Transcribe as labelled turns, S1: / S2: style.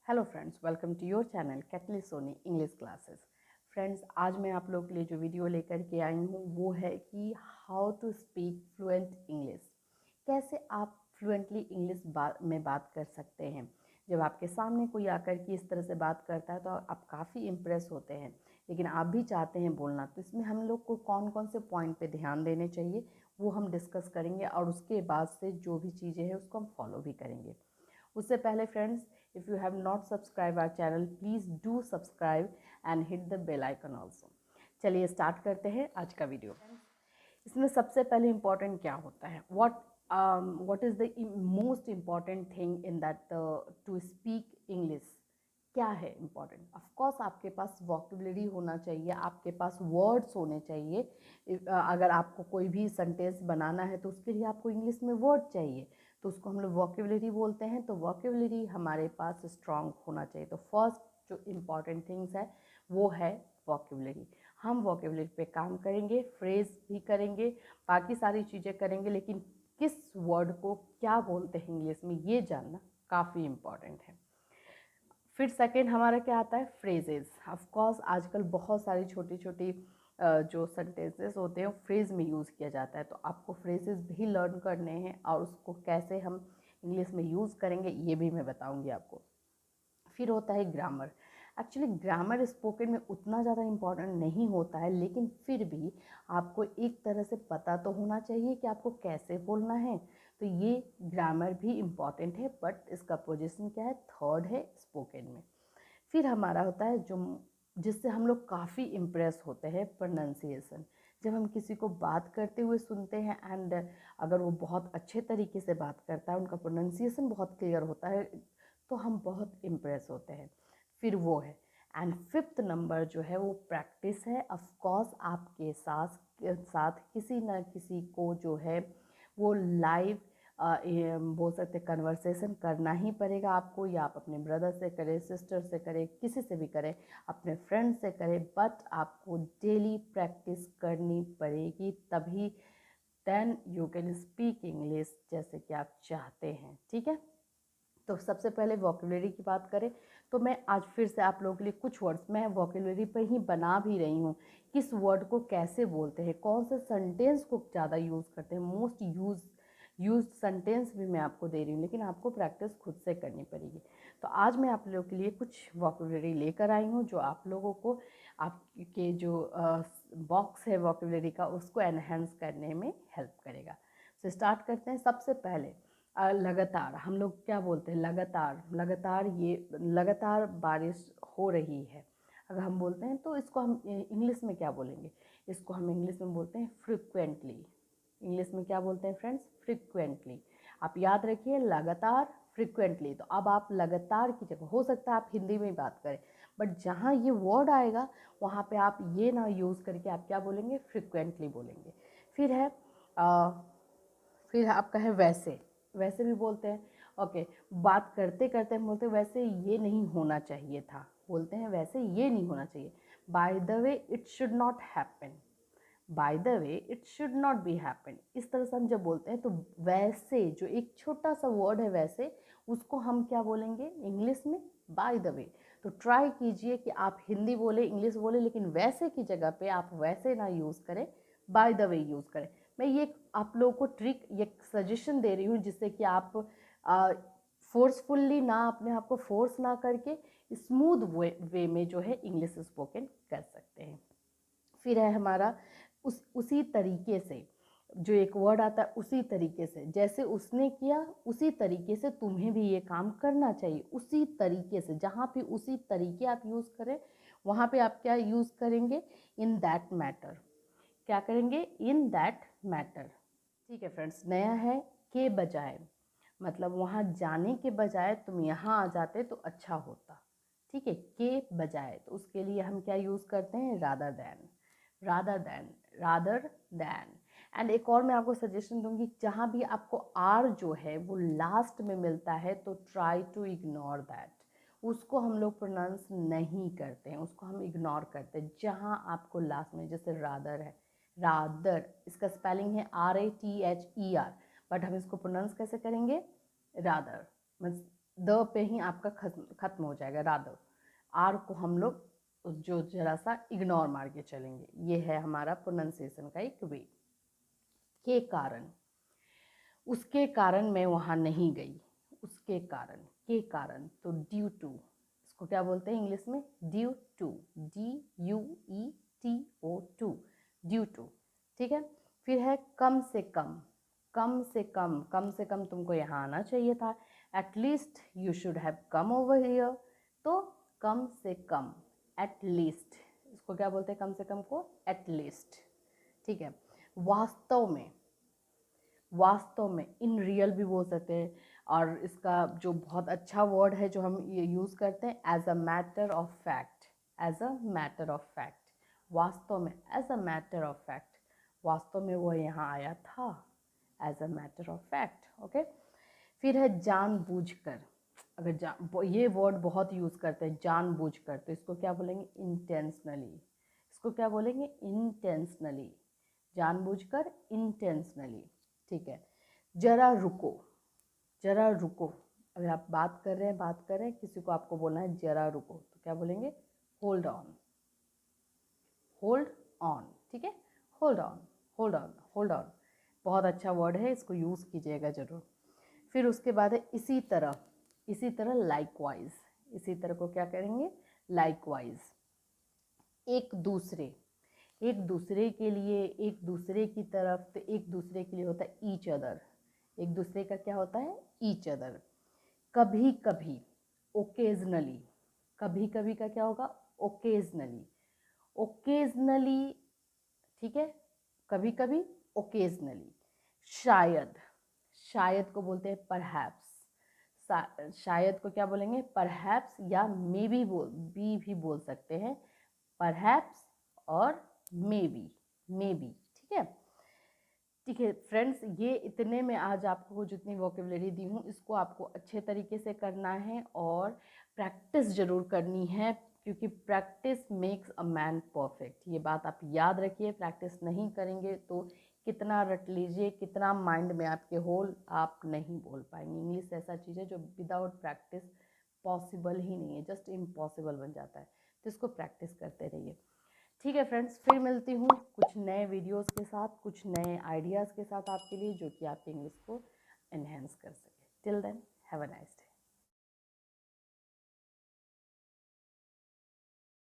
S1: Hello friends, welcome to your channel कैटली Soni English classes. Friends, आज मैं आप लोगों के लिए जो वीडियो लेकर के आई हूँ वो है कि how to speak fluent English. कैसे आप फ्लुएंटली इंग्लिश में बात कर सकते हैं। जब आपके सामने कोई आकर के इस तरह से बात करता है तो आप काफ़ी इम्प्रेस होते हैं, लेकिन आप भी चाहते हैं बोलना। तो इसमें हम लोग को कौन कौन से पॉइंट पे ध्यान देने चाहिए वो हम डिस्कस करेंगे, और उसके बाद से जो भी चीज़ें हैं उसको हम फॉलो भी करेंगे। उससे पहले friends, if you have not subscribe our channel, please do subscribe and hit the bell icon also. चलिए स्टार्ट करते हैं आज का वीडियो। इसमें सबसे पहले इम्पॉर्टेंट क्या होता है, what is the most important thing in that to speak English। क्या है इम्पॉर्टेंट? ऑफ कोर्स आपके पास वोकेबलरी होना चाहिए, आपके पास वर्ड्स होने चाहिए। अगर आपको कोई भी सेंटेंस बनाना है तो उसके लिए आपको इंग्लिश में वर्ड चाहिए, तो उसको हम लोग वोकेबलरी बोलते हैं। तो वोकेबलरी हमारे पास स्ट्रांग होना चाहिए। तो फर्स्ट जो इम्पॉर्टेंट थिंग्स है वो है वोकेबलरी। हम वोकेबलरी पे काम करेंगे, फ्रेज भी करेंगे, बाकी सारी चीज़ें करेंगे, लेकिन किस वर्ड को क्या बोलते हैं इंग्लिश में ये जानना काफ़ी इम्पॉर्टेंट है। फिर सेकंड हमारा क्या आता है, फ्रेजेस। ऑफ कोर्स आजकल बहुत सारी छोटी छोटी जो सेंटेंसेस होते हैं फ्रेज में यूज़ किया जाता है, तो आपको फ्रेजेस भी लर्न करने हैं और उसको कैसे हम इंग्लिश में यूज़ करेंगे ये भी मैं बताऊंगी आपको। फिर होता है ग्रामर। एक्चुअली ग्रामर स्पोकन में उतना ज़्यादा इम्पोर्टेंट नहीं होता है, लेकिन फिर भी आपको एक तरह से पता तो होना चाहिए कि आपको कैसे बोलना है। तो ये ग्रामर भी इम्पॉर्टेंट है, बट इसका पोजीशन क्या है, थर्ड है स्पोकन में। फिर हमारा होता है जो जिससे हम लोग काफ़ी इम्प्रेस होते हैं, प्रोनाउंसिएशन। जब हम किसी को बात करते हुए सुनते हैं एंड अगर वो बहुत अच्छे तरीके से बात करता है, उनका प्रोनाउंसिएशन बहुत क्लियर होता है, तो हम बहुत इम्प्रेस होते हैं। फिर वो है। एंड फिफ्थ नंबर जो है वो प्रैक्टिस है। ऑफ कोर्स आपके साथ किसी न किसी को जो है वो लाइव बोल सकते कन्वर्सेशन करना ही पड़ेगा आपको, या आप अपने ब्रदर से करें, सिस्टर से करें, किसी से भी करें, अपने फ्रेंड से करें, बट आपको डेली प्रैक्टिस करनी पड़ेगी, तभी then you can speak English जैसे कि आप चाहते हैं। ठीक है, तो सबसे पहले वोकेबलरी की बात करें तो मैं आज फिर से आप लोगों के लिए कुछ वर्ड्स मैं वोकेबलरी पर ही बना भी रही हूँ। किस वर्ड को कैसे बोलते हैं, कौन से सेंटेंस को ज़्यादा यूज़ करते हैं, मोस्ट यूज सेंटेंस भी मैं आपको दे रही हूँ, लेकिन आपको प्रैक्टिस खुद से करनी पड़ेगी। तो आज मैं आप लोगों के लिए कुछ वोकेबलरी लेकर आई हूँ जो आप लोगों को आपके जो बॉक्स है वोकेबलरी का उसको एनहेंस करने में हेल्प करेगा। तो स्टार्ट करते हैं। सबसे पहले लगातार हम लोग क्या बोलते हैं, लगातार लगातार ये लगातार बारिश हो रही है अगर हम बोलते हैं तो इसको हम इंग्लिश में क्या बोलेंगे, इसको हम इंग्लिश में बोलते हैं फ्रिक्वेंटली। इंग्लिश में क्या बोलते हैं फ्रेंड्स, फ्रिक्वेंटली। आप याद रखिए, लगातार, फ्रिक्वेंटली। तो अब आप लगातार की जगह हो सकता है आप हिंदी में ही बात करें, बट जहाँ ये वर्ड आएगा वहाँ पे आप ये ना यूज़ करके आप क्या बोलेंगे, फ्रिक्वेंटली बोलेंगे। फिर है फिर आपका है वैसे। वैसे भी बोलते हैं। ओके, बात करते करते हम बोलते हैं वैसे ये नहीं होना चाहिए था, बोलते हैं वैसे ये नहीं होना चाहिए। By the way it should not happen, by the way it should not be happen. इस तरह से हम जब बोलते हैं तो वैसे जो एक छोटा सा वर्ड है वैसे, उसको हम क्या बोलेंगे इंग्लिश में, बाय द वे। तो ट्राई कीजिए कि आप हिंदी बोले, इंग्लिश बोले, लेकिन वैसे की जगह पे आप वैसे ना यूज़ करें, बाय द वे यूज़ करें। मैं ये आप लोगों को ट्रिक, ये सजेशन दे रही हूँ जिससे कि आप फोर्सफुल्ली ना, अपने आप को फोर्स ना करके स्मूथ वे में जो है इंग्लिश स्पोकन कर सकते हैं। फिर है हमारा उसी तरीके से, जो एक वर्ड आता है उसी तरीके से, जैसे उसने किया उसी तरीके से तुम्हें भी ये काम करना चाहिए। उसी तरीके से, जहाँ भी उसी तरीके आप यूज़ करें वहाँ पे आप क्या यूज़ करेंगे, इन दैट मैटर। क्या करेंगे, इन दैट मैटर। ठीक है फ्रेंड्स, नया है के बजाय, मतलब वहाँ जाने के बजाय तुम यहाँ आ जाते तो अच्छा होता। ठीक है, के बजाय, तो उसके लिए हम क्या यूज़ करते हैं, rather than, rather than, rather than. And एक और मैं आपको सजेशन दूंगी, जहाँ भी आपको आर जो है वो लास्ट में मिलता है तो ट्राई टू इग्नोर दैट। उसको हम लोग प्रोनाउंस नहीं करते हैं, उसको हम इग्नोर करते हैं। जहाँ आपको लास्ट में, जैसे रादर है, रादर, इसका स्पेलिंग है RATHER, बट हम इसको प्रोनाउंस कैसे करेंगे, रादर। द पे ही आपका खत्म हो जाएगा, रादर। आर को हम लोग जो जरा सा इग्नोर मार के चलेंगे। ये है हमारा प्रोनाउंसिएशन का एक वे। के कारण, उसके कारण मैं वहाँ नहीं गई, उसके कारण, के कारण, तो ड्यू टू, इसको क्या बोलते हैं इंग्लिश में? Due to, DUETO, due to. ठीक है। फिर है कम से कम, कम से कम, कम से कम तुमको यहाँ आना चाहिए था, at least you should have come over here, तो कम से कम, एटलीस्ट, इसको क्या बोलते हैं कम से कम को? एटलीस्ट। ठीक है। वास्तव में, वास्तव में, इन रियल भी बोल सकते हैं। और इसका जो बहुत अच्छा वर्ड है जो हम ये यूज़ करते हैं, as a matter of fact, as a matter of fact, वास्तव में, as a matter of fact, वास्तव में वो यहाँ आया था, as a matter of fact. Okay. फिर है जानबूझकर, अगर ये वर्ड बहुत यूज़ करते हैं, जानबूझकर, तो इसको क्या बोलेंगे? इंटेंशनली। इसको क्या बोलेंगे? इंटेंशनली, जानबूझकर, इंटेंशनली। ठीक है। जरा रुको, जरा रुको, अगर आप बात कर रहे हैं किसी को, आपको बोलना है जरा रुको, तो क्या बोलेंगे? Hold on, hold on. ठीक है। Hold on, hold on, hold on, बहुत अच्छा वर्ड है, इसको यूज़ कीजिएगा ज़रूर। फिर उसके बाद है इसी तरह, इसी तरह, लाइकवाइज, इसी तरह को क्या करेंगे? लाइकवाइज। एक दूसरे, एक दूसरे के लिए, एक दूसरे की तरफ, तो एक दूसरे के लिए होता है ईच अदर, एक दूसरे का क्या होता है? Each other. कभी कभी, ओकेजनली, कभी कभी का क्या होगा? Occasionally, occasionally. ठीक है। कभी कभी, ओकेजनली। शायद, शायद को बोलते हैं परहैप्स, शायद को क्या बोलेंगे? परहैप्स, या मे बी भी बोल सकते हैं, परहैप्स और मे बी। ठीक है। ठीक है फ्रेंड्स, ये इतने में आज आपको जितनी वोकेबलरी दी हूँ, इसको आपको अच्छे तरीके से करना है और प्रैक्टिस ज़रूर करनी है, क्योंकि practice makes a man perfect. ये बात आप याद रखिए, प्रैक्टिस नहीं करेंगे तो कितना रट लीजिए, कितना माइंड में आपके होल, आप नहीं बोल पाएंगे। इंग्लिश ऐसा चीज़ है जो विदाउट प्रैक्टिस पॉसिबल ही नहीं है, जस्ट इम्पॉसिबल बन जाता है। तो इसको प्रैक्टिस करते रहिए। ठीक है फ्रेंड्स, फिर मिलती हूँ कुछ नए वीडियोस के साथ, कुछ नए आइडियाज़ के साथ आपके लिए, जो कि आपके इंग्लिश को एनहेंस कर सके। Till then, have a nice day.